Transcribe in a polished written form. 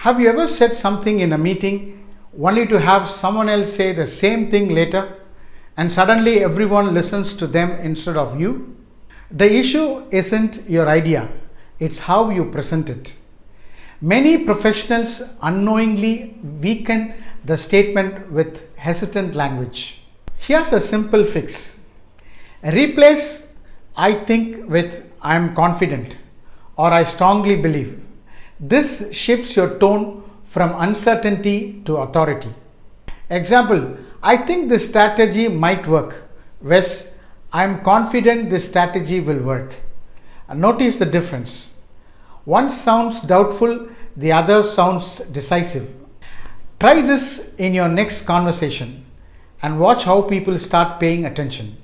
Have you ever said something in a meeting only to have someone else say the same thing later and suddenly everyone listens to them instead of you? The issue isn't your idea, it's how you present it. Many professionals unknowingly weaken the statement with hesitant language. Here's a simple fix. Replace I think with I am confident or I strongly believe. This shifts your tone from uncertainty to authority. Example, I think this strategy might work. Wes, I am confident this strategy will work. And notice the difference. One sounds doubtful, the other sounds decisive. Try this in your next conversation and watch how people start paying attention.